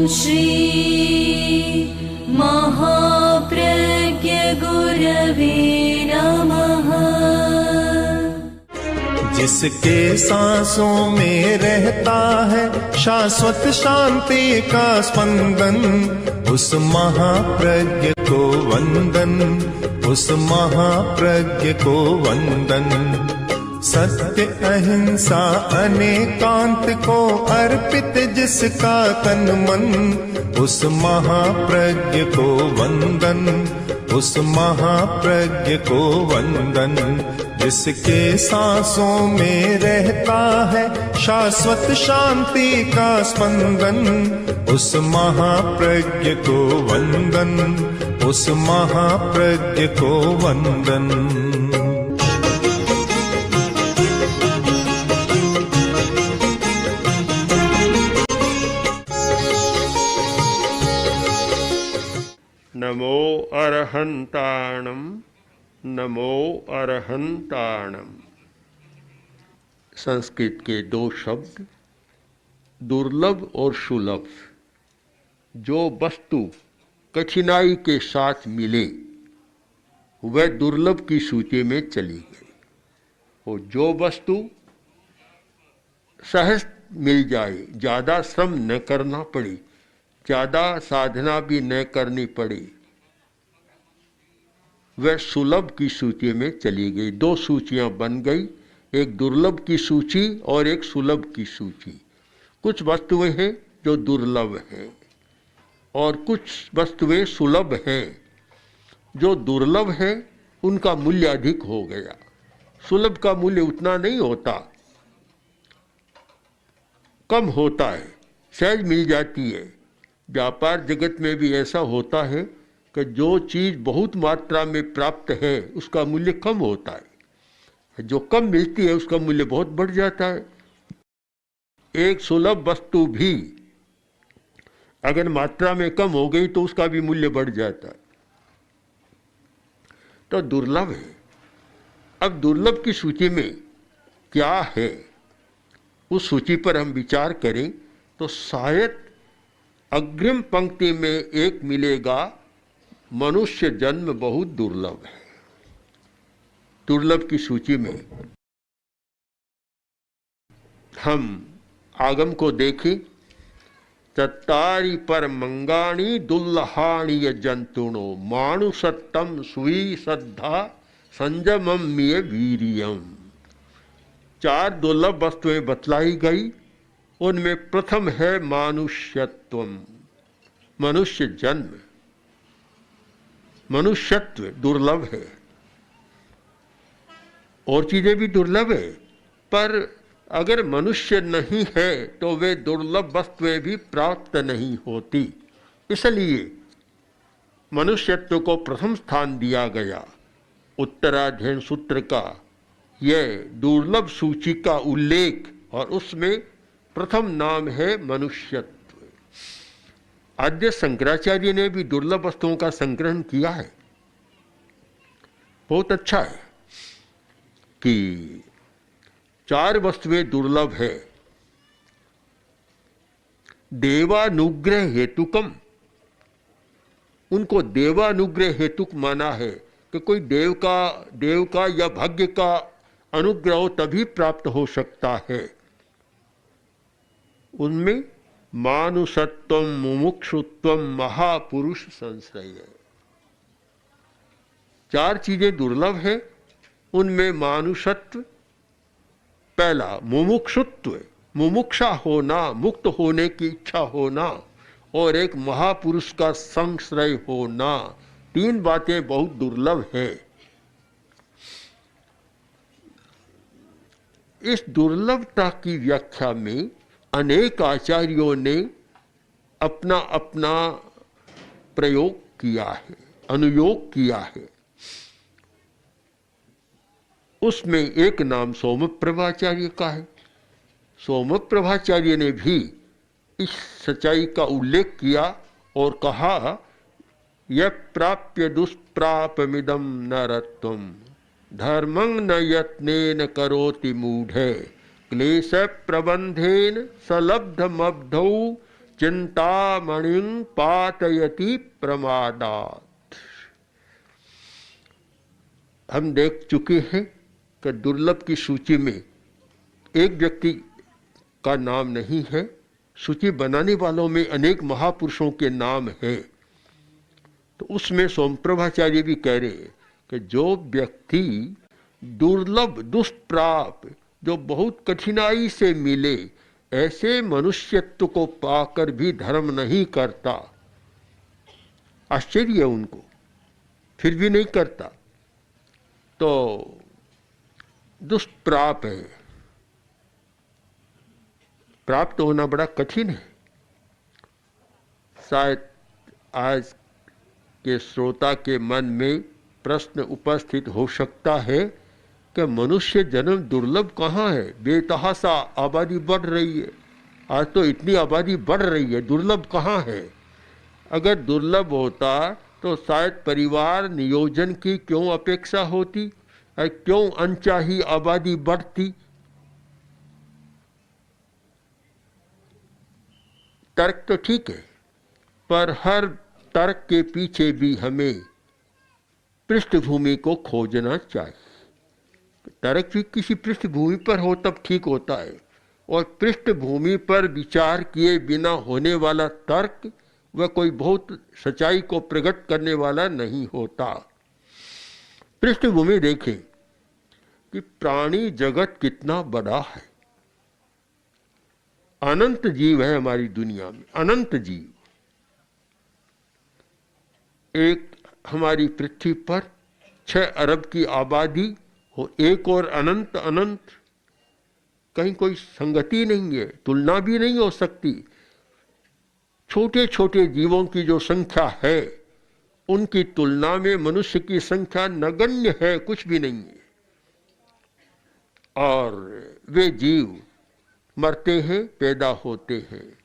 श्री महाप्रज्ञ गुरवे नमः। जिसके सांसों में रहता है शाश्वत शांति का स्पंदन, उस महाप्रज्ञ को वंदन, उस महाप्रज्ञ को वंदन। सत्य अहिंसा अनेकांत को अर्पित जिसका तन मन, उस महाप्रज्ञ को वंदन, उस महाप्रज्ञ को वंदन। जिसके सांसों में रहता है शाश्वत शांति का स्पंदन, उस महाप्रज्ञ को वंदन, उस महाप्रज्ञ को वंदन। नमो अरहंताणम, नमो अरहंताणम। संस्कृत के दो शब्द दुर्लभ और सुलभ। जो वस्तु कठिनाई के साथ मिले वह दुर्लभ की सूची में चली गई, और जो वस्तु सहज मिल जाए, ज़्यादा श्रम न करना पड़े, ज़्यादा साधना भी न करनी पड़ी, वह सुलभ की सूची में चली गई। दो सूचियां बन गई, एक दुर्लभ की सूची और एक सुलभ की सूची। कुछ वस्तुएं हैं जो दुर्लभ हैं और कुछ वस्तुएं सुलभ हैं। जो दुर्लभ है उनका मूल्य अधिक हो गया, सुलभ का मूल्य उतना नहीं होता, कम होता है, सहज मिल जाती है। व्यापार जगत में भी ऐसा होता है कि जो चीज़ बहुत मात्रा में प्राप्त है उसका मूल्य कम होता है, जो कम मिलती है उसका मूल्य बहुत बढ़ जाता है। एक सुलभ वस्तु भी अगर मात्रा में कम हो गई तो उसका भी मूल्य बढ़ जाता है, तो दुर्लभ है। अब दुर्लभ की सूची में क्या है, उस सूची पर हम विचार करें तो शायद अग्रिम पंक्ति में एक मिलेगा, मनुष्य जन्म बहुत दुर्लभ है। दुर्लभ की सूची में हम आगम को देखें, चत्तारि पर मंगाणी दुल्लहाणी जंतुणो मानुषत्तम सुई श्रद्धा संजमम्य वीरियम। चार दुर्लभ वस्तुएं बतलाई गई, उनमें प्रथम है मानुष्यत्वम, मनुष्य जन्म। मनुष्यत्व दुर्लभ है, और चीजें भी दुर्लभ है, पर अगर मनुष्य नहीं है तो वे दुर्लभ वस्तुएं भी प्राप्त नहीं होती। इसलिए मनुष्यत्व को प्रथम स्थान दिया गया। उत्तराध्ययन सूत्र का यह दुर्लभ सूची का उल्लेख, और उसमें प्रथम नाम है मनुष्यत्व। आद्य शंकराचार्य ने भी दुर्लभ वस्तुओं का संग्रहण किया है। बहुत अच्छा है कि चार वस्तुएं दुर्लभ है। देवानुग्रह हेतुकम, उनको देवानुग्रह हेतुक माना है कि कोई देव का या भाग्य का अनुग्रह तभी प्राप्त हो सकता है। उनमें मानुषत्व, मुमुक्षुत्व, महापुरुष संश्रय। चार चीजें दुर्लभ है, उनमें मानुषत्व पहला, मुमुक्षुत्व, मुमुक्षा होना, मुक्त होने की इच्छा होना, और एक महापुरुष का संश्रय होना। तीन बातें बहुत दुर्लभ है। इस दुर्लभता की व्याख्या में अनेक आचार्यों ने अपना अपना प्रयोग किया है, अनुयोग किया है। उसमें एक नाम सोमप्रभाचार्य का है। सोमप्रभाचार्य ने भी इस सच्चाई का उल्लेख किया और कहा, यह प्राप्य दुष्प्रापमिदं नरत्वम धर्मं न यत्नेन करोति मूढ़े क्लेश प्रबंधेन सलब्धमब्धौ चिंतामणिं पातयति प्रमादात्। हम देख चुके हैं कि दुर्लभ की सूची में एक व्यक्ति का नाम नहीं है, सूची बनाने वालों में अनेक महापुरुषों के नाम हैं। तो उसमें सोमप्रभाचार्य भी कह रहे हैं कि जो व्यक्ति दुर्लभ दुष्प्राप, जो बहुत कठिनाई से मिले, ऐसे मनुष्यत्व को पाकर भी धर्म नहीं करता, आश्चर्य है उनको, फिर भी नहीं करता, तो दुष्प्राप है। प्राप्त होना बड़ा कठिन है। शायद आज के श्रोता के मन में प्रश्न उपस्थित हो सकता है कि मनुष्य जन्म दुर्लभ कहाँ है, बेतहाशा आबादी बढ़ रही है, आज तो इतनी आबादी बढ़ रही है, दुर्लभ कहाँ है। अगर दुर्लभ होता तो शायद परिवार नियोजन की क्यों अपेक्षा होती, क्यों अनचाही आबादी बढ़ती। तर्क तो ठीक है, पर हर तर्क के पीछे भी हमें पृष्ठभूमि को खोजना चाहिए। तर्क भी किसी पृष्ठभूमि पर हो तब ठीक होता है, और पृष्ठभूमि पर विचार किए बिना होने वाला तर्क वह कोई बहुत सच्चाई को प्रकट करने वाला नहीं होता। पृष्ठभूमि देखें कि प्राणी जगत कितना बड़ा है, अनंत जीव है हमारी दुनिया में, अनंत जीव। एक हमारी पृथ्वी पर 6 अरब की आबादी हो, एक और अनंत अनंत, कहीं कोई संगति नहीं है, तुलना भी नहीं हो सकती। छोटे छोटे जीवों की जो संख्या है उनकी तुलना में मनुष्य की संख्या नगण्य है, कुछ भी नहीं है। और वे जीव मरते हैं, पैदा होते हैं,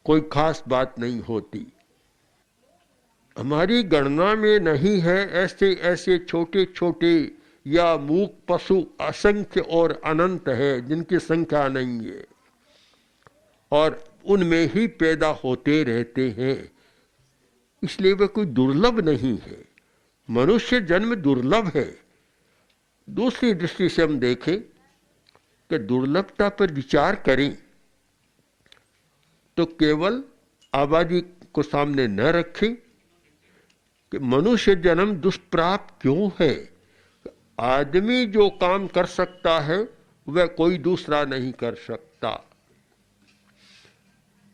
कोई खास बात नहीं होती। हमारी गणना में नहीं है ऐसे ऐसे छोटे छोटे या मूक पशु असंख्य और अनंत है जिनकी संख्या नहीं है, और उनमें ही पैदा होते रहते हैं, इसलिए वे कोई दुर्लभ नहीं है। मनुष्य जन्म दुर्लभ है। दूसरी दृष्टि से हम देखें कि दुर्लभता पर विचार करें तो केवल आबादी को सामने न रखें कि मनुष्य जन्म दुष्प्राप क्यों है। आदमी जो काम कर सकता है वह कोई दूसरा नहीं कर सकता।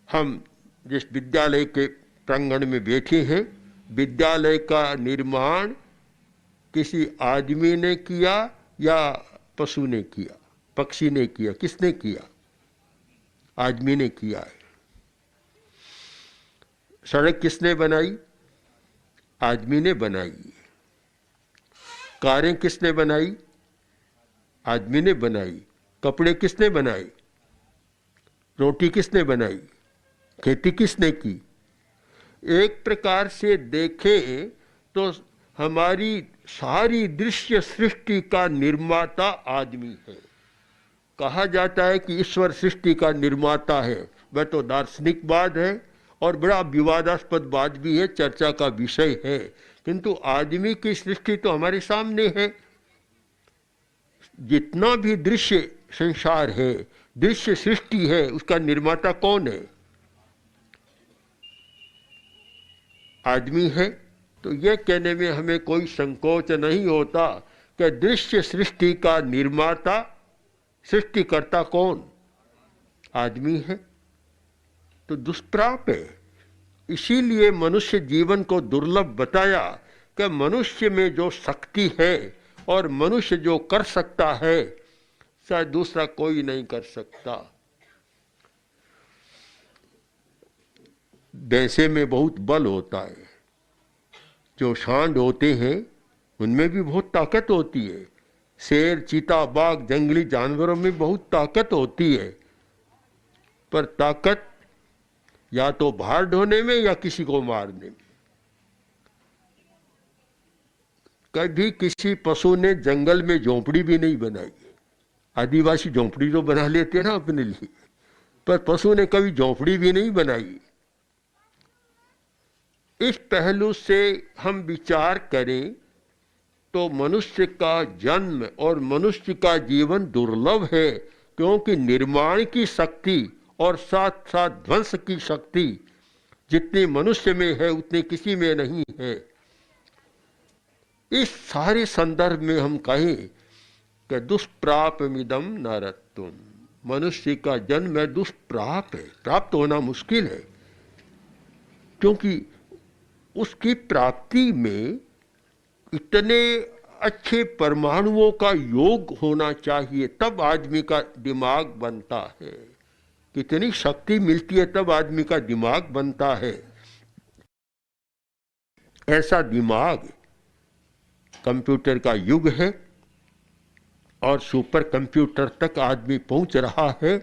हम जिस विद्यालय के प्रांगण में बैठे हैं, विद्यालय का निर्माण किसी आदमी ने किया या पशु ने किया, पक्षी ने किया, किसने किया? आदमी ने किया है। सड़क किसने बनाई? आदमी ने बनाई। कारें किसने बनाई? आदमी ने बनाई। कपड़े किसने बनाए? रोटी किसने बनाई? खेती किसने की? एक प्रकार से देखें तो हमारी सारी दृश्य सृष्टि का निर्माता आदमी है। कहा जाता है कि ईश्वर सृष्टि का निर्माता है, वह तो दार्शनिक बात है और बड़ा विवादास्पद बात भी है, चर्चा का विषय है, किंतु आदमी की सृष्टि तो हमारे सामने है। जितना भी दृश्य संसार है, दृश्य सृष्टि है, उसका निर्माता कौन है? आदमी है। तो यह कहने में हमें कोई संकोच नहीं होता कि दृश्य सृष्टि का निर्माता, सृष्टिकर्ता कौन? आदमी है। तो दुष्प्राप है। इसीलिए मनुष्य जीवन को दुर्लभ बताया कि मनुष्य में जो शक्ति है और मनुष्य जो कर सकता है शायद दूसरा कोई नहीं कर सकता। भैंसे में बहुत बल होता है, जो सांड होते हैं उनमें भी बहुत ताकत होती है, शेर, चीता, बाघ, जंगली जानवरों में बहुत ताकत होती है, पर ताकत या तो भार ढोने में या किसी को मारने में। कभी किसी पशु ने जंगल में झोंपड़ी भी नहीं बनाई। आदिवासी झोंपड़ी तो बना लेते ना अपने लिए, पर पशु ने कभी झोंपड़ी भी नहीं बनाई। इस पहलू से हम विचार करें तो मनुष्य का जन्म और मनुष्य का जीवन दुर्लभ है, क्योंकि निर्माण की शक्ति और साथ साथ ध्वंस की शक्ति जितनी मनुष्य में है उतनी किसी में नहीं है। इस सारे संदर्भ में हम कहें कि दुष्प्रापमिदं नरत्वम, मनुष्य का जन्म है दुष्प्राप है, प्राप्त होना मुश्किल है, क्योंकि उसकी प्राप्ति में इतने अच्छे परमाणुओं का योग होना चाहिए, तब आदमी का दिमाग बनता है। कितनी शक्ति मिलती है तब आदमी का दिमाग बनता है। ऐसा दिमाग कंप्यूटर का युग है और सुपर कंप्यूटर तक आदमी पहुंच रहा है,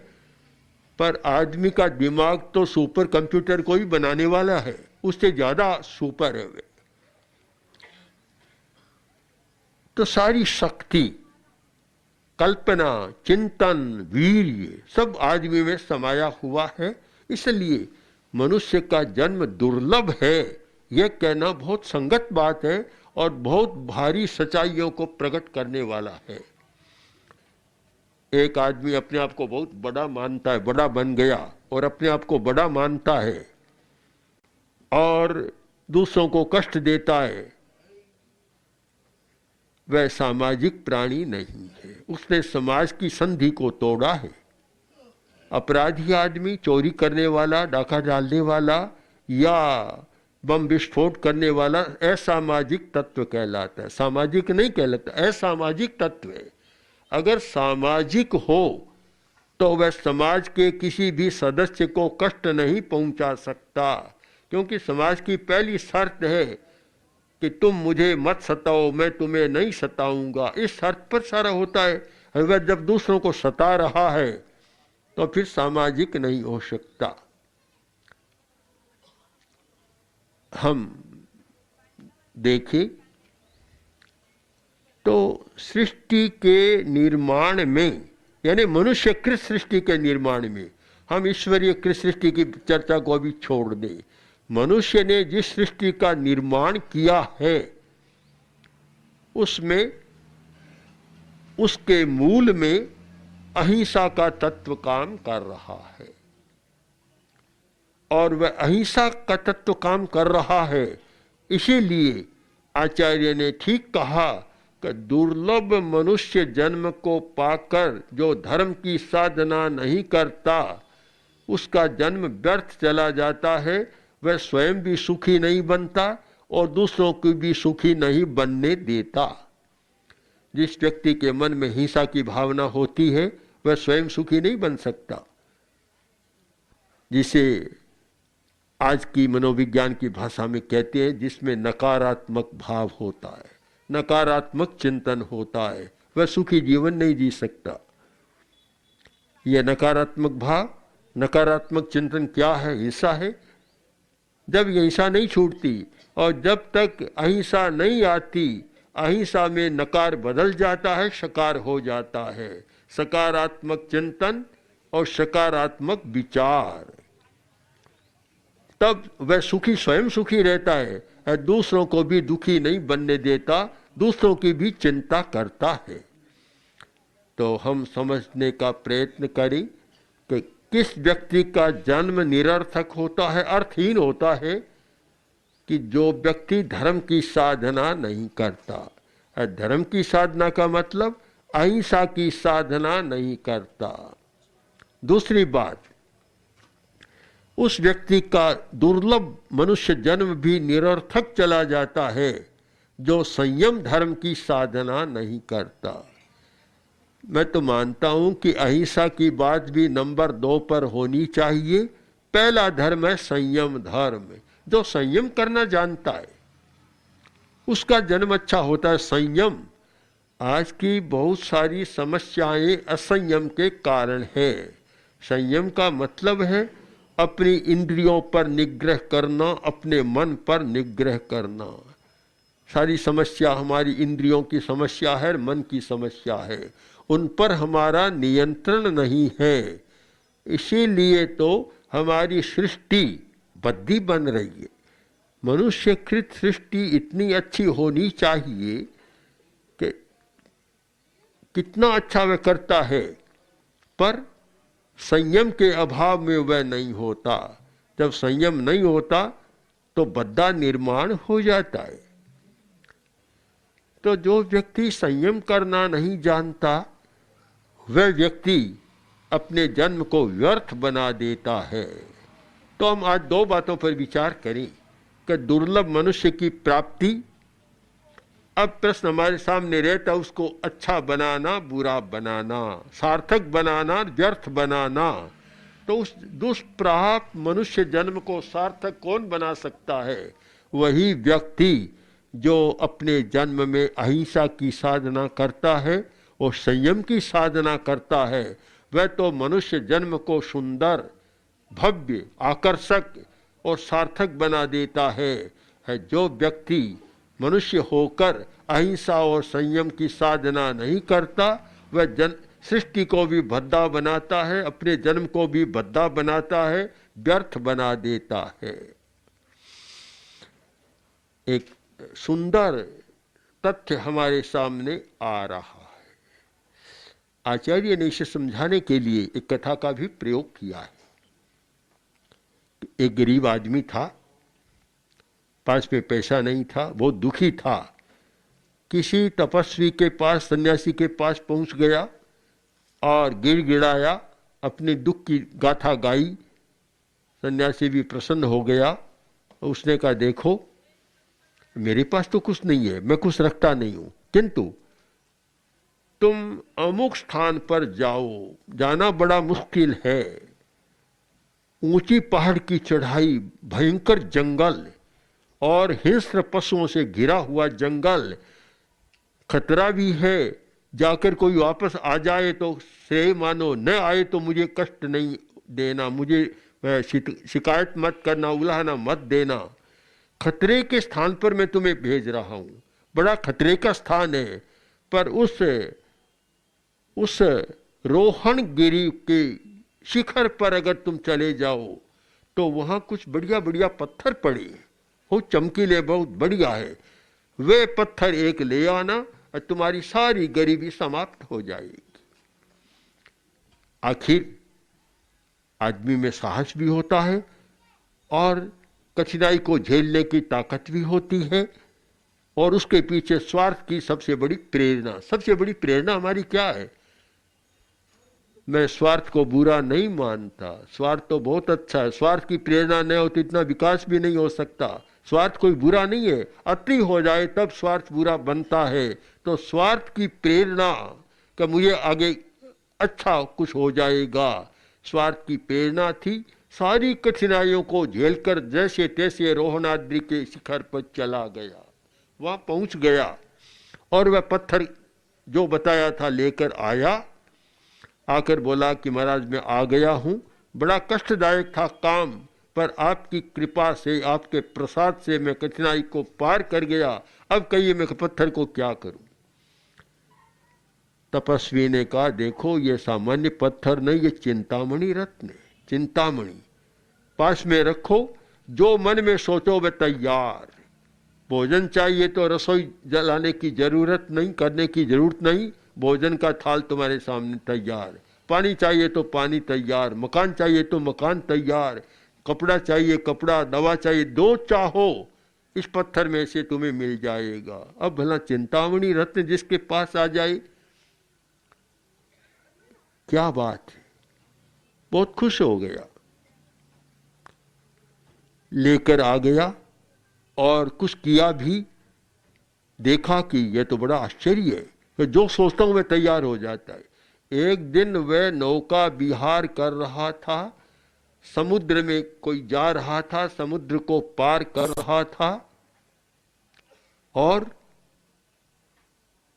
पर आदमी का दिमाग तो सुपर कंप्यूटर को ही बनाने वाला है, उससे ज्यादा सुपर है। तो सारी शक्ति, कल्पना, चिंतन, वीर्य सब आदमी में समाया हुआ है। इसलिए मनुष्य का जन्म दुर्लभ है, यह कहना बहुत संगत बात है और बहुत भारी सच्चाइयों को प्रकट करने वाला है। एक आदमी अपने आप को बहुत बड़ा मानता है, बड़ा बन गया और अपने आप को बड़ा मानता है और दूसरों को कष्ट देता है, वह सामाजिक प्राणी नहीं है, उसने समाज की संधि को तोड़ा है। अपराधी आदमी, चोरी करने वाला, डाका डालने वाला या बम विस्फोट करने वाला असामाजिक तत्व कहलाता है, सामाजिक नहीं कहलाता, असामाजिक तत्व है। अगर सामाजिक हो तो वह समाज के किसी भी सदस्य को कष्ट नहीं पहुंचा सकता, क्योंकि समाज की पहली शर्त है कि तुम मुझे मत सताओ, मैं तुम्हें नहीं सताऊंगा। इस शर्त पर सारा होता है। अगर जब दूसरों को सता रहा है तो फिर सामाजिक नहीं हो सकता। हम देखें तो सृष्टि के निर्माण में, यानी मनुष्यकृत सृष्टि के निर्माण में, हम ईश्वरीय कृत सृष्टि की चर्चा को अभी छोड़ दें। मनुष्य ने जिस सृष्टि का निर्माण किया है उसमें, उसके मूल में अहिंसा का तत्व काम कर रहा है और वह अहिंसा का तत्व काम कर रहा है। इसीलिए आचार्य ने ठीक कहा कि दुर्लभ मनुष्य जन्म को पाकर जो धर्म की साधना नहीं करता उसका जन्म व्यर्थ चला जाता है। वह स्वयं भी सुखी नहीं बनता और दूसरों को भी सुखी नहीं बनने देता। जिस व्यक्ति के मन में हिंसा की भावना होती है वह स्वयं सुखी नहीं बन सकता, जिसे आज की मनोविज्ञान की भाषा में कहते हैं, जिसमें नकारात्मक भाव होता है, नकारात्मक चिंतन होता है, वह सुखी जीवन नहीं जी सकता। यह नकारात्मक भाव, नकारात्मक चिंतन क्या है? हिंसा है। जब ये हिंसा नहीं छूटती और जब तक अहिंसा नहीं आती, अहिंसा में नकार बदल जाता है, सकार हो जाता है। सकारात्मक चिंतन और सकारात्मक विचार, तब वह सुखी स्वयं सुखी रहता है और दूसरों को भी दुखी नहीं बनने देता, दूसरों की भी चिंता करता है। तो हम समझने का प्रयत्न करें कि किस व्यक्ति का जन्म निरर्थक होता है, अर्थहीन होता है, कि जो व्यक्ति धर्म की साधना नहीं करता। धर्म की साधना का मतलब अहिंसा की साधना नहीं करता। दूसरी बात, उस व्यक्ति का दुर्लभ मनुष्य जन्म भी निरर्थक चला जाता है जो संयम धर्म की साधना नहीं करता। मैं तो मानता हूं कि अहिंसा की बात भी नंबर 2 पर होनी चाहिए। पहला धर्म है संयम धर्म। जो संयम करना जानता है उसका जन्म अच्छा होता है। संयम, आज की बहुत सारी समस्याएं असंयम के कारण है। संयम का मतलब है अपनी इंद्रियों पर निग्रह करना, अपने मन पर निग्रह करना। सारी समस्या हमारी इंद्रियों की समस्या है, मन की समस्या है, उन पर हमारा नियंत्रण नहीं है। इसीलिए तो हमारी सृष्टि बद्दी बन रही है। मनुष्यकृत सृष्टि इतनी अच्छी होनी चाहिए कि कितना अच्छा वह करता है, पर संयम के अभाव में वह नहीं होता। जब संयम नहीं होता तो बद्दा निर्माण हो जाता है। तो जो व्यक्ति संयम करना नहीं जानता वह व्यक्ति अपने जन्म को व्यर्थ बना देता है। तो हम आज दो बातों पर विचार करें कि दुर्लभ मनुष्य की प्राप्ति। अब प्रश्न हमारे सामने रहता, उसको अच्छा बनाना, बुरा बनाना, सार्थक बनाना, व्यर्थ बनाना। तो उस दुष्प्राप्त मनुष्य जन्म को सार्थक कौन बना सकता है? वही व्यक्ति जो अपने जन्म में अहिंसा की साधना करता है और संयम की साधना करता है। वह तो मनुष्य जन्म को सुंदर, भव्य, आकर्षक और सार्थक बना देता है। जो व्यक्ति मनुष्य होकर अहिंसा और संयम की साधना नहीं करता वह सृष्टि को भी भद्दा बनाता है, अपने जन्म को भी भद्दा बनाता है, व्यर्थ बना देता है। एक सुंदर तथ्य हमारे सामने आ रहा है। आचार्य ने इसे समझाने के लिए एक कथा का भी प्रयोग किया है। एक गरीब आदमी था, पास में पैसा नहीं था, बहुत दुखी था। किसी तपस्वी के पास, सन्यासी के पास पहुंच गया और गिड़गिड़ाया, अपने दुख की गाथा गाई। सन्यासी भी प्रसन्न हो गया। उसने कहा, देखो मेरे पास तो कुछ नहीं है, मैं कुछ रखता नहीं हूं, किंतु तुम अमुक स्थान पर जाओ, जाना बड़ा मुश्किल है, ऊंची पहाड़ की चढ़ाई, भयंकर जंगल और हिंस्र पशुओं से घिरा हुआ जंगल, खतरा भी है, जाकर कोई वापस आ जाए तो श्रेय मानो, न आए तो मुझे कष्ट नहीं देना, मुझे शिकायत मत करना, उलाहना मत देना। खतरे के स्थान पर मैं तुम्हें भेज रहा हूं, बड़ा खतरे का स्थान है, पर उस रोहणगिरी के शिखर पर अगर तुम चले जाओ तो वहां कुछ बढ़िया बढ़िया पत्थर पड़े, वो चमकीले, बहुत बढ़िया है। वे पत्थर एक ले आना और तुम्हारी सारी गरीबी समाप्त हो जाएगी। आखिर आदमी में साहस भी होता है और कठिनाई को झेलने की ताकत भी होती है, और उसके पीछे स्वार्थ की सबसे बड़ी प्रेरणा हमारी क्या है? मैं स्वार्थ को बुरा नहीं मानता, स्वार्थ तो बहुत अच्छा है। स्वार्थ की प्रेरणा नहीं हो तो इतना विकास भी नहीं हो सकता। स्वार्थ कोई बुरा नहीं है, अति हो जाए तब स्वार्थ बुरा बनता है। तो स्वार्थ की प्रेरणा कि मुझे आगे अच्छा कुछ हो जाएगा, स्वार्थ की प्रेरणा थी। सारी कठिनाइयों को झेलकर जैसे तैसे रोहनाद्रि के शिखर पर चला गया, वहां पहुंच गया और वह पत्थर जो बताया था लेकर आया। आकर बोला कि महाराज मैं आ गया हूं, बड़ा कष्टदायक था काम, पर आपकी कृपा से, आपके प्रसाद से मैं कठिनाई को पार कर गया। अब कहिए मैं पत्थर को क्या करूं? तपस्वी ने कहा, देखो ये सामान्य पत्थर नहीं, ये चिंतामणि रत्न है। चिंतामणि पास में रखो, जो मन में सोचो वह तैयार। भोजन चाहिए तो रसोई जलाने की जरूरत नहीं, करने की जरूरत नहीं, भोजन का थाल तुम्हारे सामने तैयार। पानी चाहिए तो पानी तैयार, मकान चाहिए तो मकान तैयार, कपड़ा चाहिए कपड़ा, दवा चाहिए, दो चाहो इस पत्थर में से तुम्हें मिल जाएगा। अब भला चिंतामणि रत्न जिसके पास आ जाए, क्या बात है। बहुत खुश हो गया, लेकर आ गया और कुछ किया भी। देखा कि यह तो बड़ा आश्चर्य है, कि जो सोचता हूं वह तैयार हो जाता है। एक दिन वह नौका विहार कर रहा था, समुद्र में कोई जा रहा था, समुद्र को पार कर रहा था, और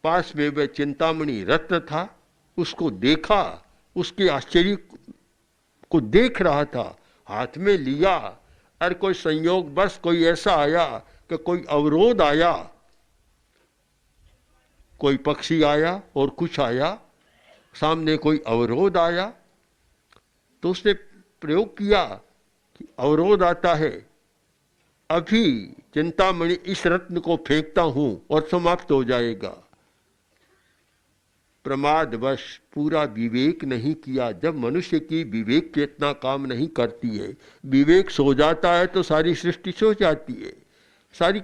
पास में वह चिंतामणि रत्न था। उसको देखा, उसके आश्चर्य को देख रहा था, हाथ में लिया। और कोई संयोग बस कोई ऐसा आया कि कोई अवरोध आया, कोई पक्षी आया और कुछ आया, सामने कोई अवरोध आया। तो उसने प्रयोग किया कि अवरोध आता है, अभी चिंतामणि इस रत्न को फेंकता हूं और समाप्त हो जाएगा। प्रमादवश पूरा विवेक नहीं किया। जब मनुष्य की विवेक चेतना काम नहीं करती है, विवेक सो जाता है तो सारी सृष्टि सो जाती है, सारी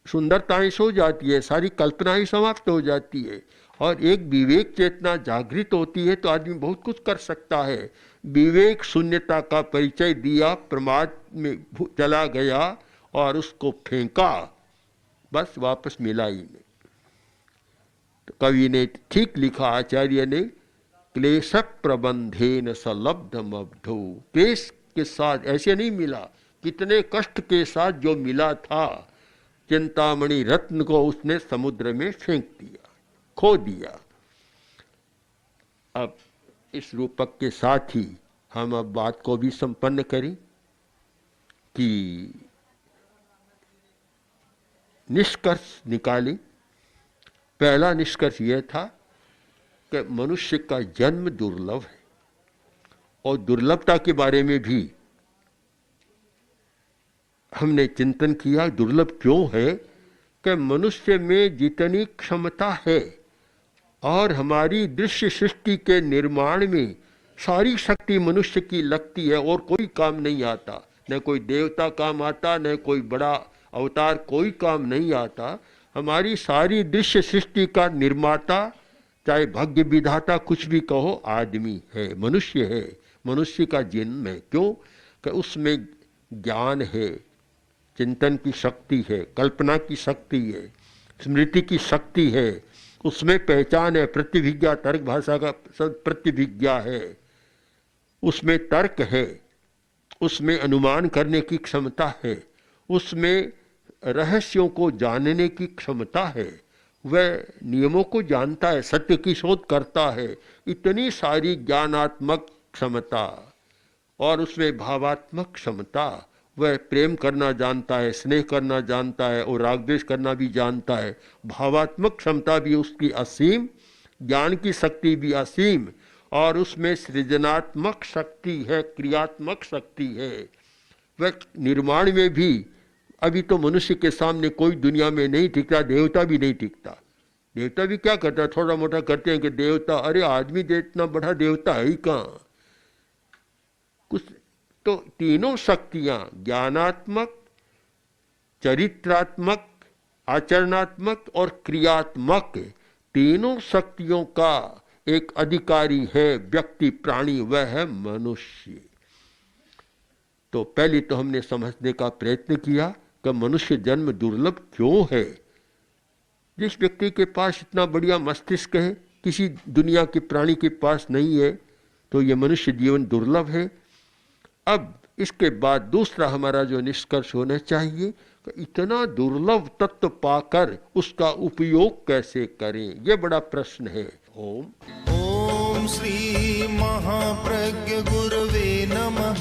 सुंदरताएं सो जाती है, सारी कल्पनाएं समाप्त हो जाती है। और एक विवेक चेतना जागृत होती है तो आदमी बहुत कुछ कर सकता है। विवेक शून्यता का परिचय दिया, प्रमाद में चला गया और उसको फेंका, बस वापस मिला ही नहीं। तो कवि ने ठीक लिखा, आचार्य ने, क्लेश प्रबंधेन सलब्धमब्धो, क्लेश के साथ ऐसे नहीं मिला, कितने कष्ट के साथ जो मिला था, चिंतामणि रत्न को उसने समुद्र में फेंक दिया, खो दिया। अब इस रूपक के साथ ही हम अब बात को भी संपन्न करें कि निष्कर्ष निकाले। पहला निष्कर्ष यह था कि मनुष्य का जन्म दुर्लभ है, और दुर्लभता के बारे में भी हमने चिंतन किया। दुर्लभ क्यों है कि मनुष्य में जितनी क्षमता है और हमारी दृश्य सृष्टि के निर्माण में सारी शक्ति मनुष्य की लगती है, और कोई काम नहीं आता, न कोई देवता काम आता, न कोई बड़ा अवतार, कोई काम नहीं आता। हमारी सारी दृश्य सृष्टि का निर्माता, चाहे भाग्य विधाता कुछ भी कहो, आदमी है, मनुष्य है, मनुष्य का जन्म है। क्यों कि उसमें ज्ञान है, चिंतन की शक्ति है, कल्पना की शक्ति है, स्मृति की शक्ति है, उसमें पहचान है, प्रतिभिज्ञा, तर्क भाषा का प्रतिभिज्ञा है, उसमें तर्क है, उसमें अनुमान करने की क्षमता है, उसमें रहस्यों को जानने की क्षमता है, वह नियमों को जानता है, सत्य की शोध करता है। इतनी सारी ज्ञानात्मक क्षमता और उसमें भावात्मक क्षमता, वह प्रेम करना जानता है, स्नेह करना जानता है और राग द्वेष करना भी जानता है। भावात्मक क्षमता भी उसकी असीम, ज्ञान की शक्ति भी असीम, और उसमें सृजनात्मक शक्ति है, क्रियात्मक शक्ति है। वह निर्माण में भी, अभी तो मनुष्य के सामने कोई दुनिया में नहीं टिकता, देवता भी नहीं टिकता। देवता भी क्या करता है, थोड़ा मोटा करते हैं कि देवता, अरे आदमी इतना बड़ा देवता है ही कहाँ। कुछ तो तीनों शक्तियां, ज्ञानात्मक, चरित्रात्मक, आचरणात्मक और क्रियात्मक, तीनों शक्तियों का एक अधिकारी है व्यक्ति, प्राणी, वह है मनुष्य। तो पहले तो हमने समझने का प्रयत्न किया कि मनुष्य जन्म दुर्लभ क्यों है। जिस व्यक्ति के पास इतना बढ़िया मस्तिष्क है, किसी दुनिया के प्राणी के पास नहीं है, तो ये मनुष्य जीवन दुर्लभ है। अब इसके बाद दूसरा हमारा जो निष्कर्ष होना चाहिए कि इतना दुर्लभ तत्व पाकर उसका उपयोग कैसे करें, ये बड़ा प्रश्न है। ओम श्री महाप्रज्ञ गुरवे नमः।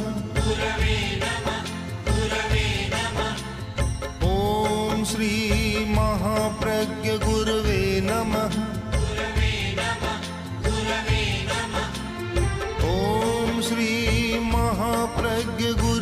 ओम श्री महाप्रज्ञ गुरवे नमः। ओम श्री महाप्रज्ञ गुरवे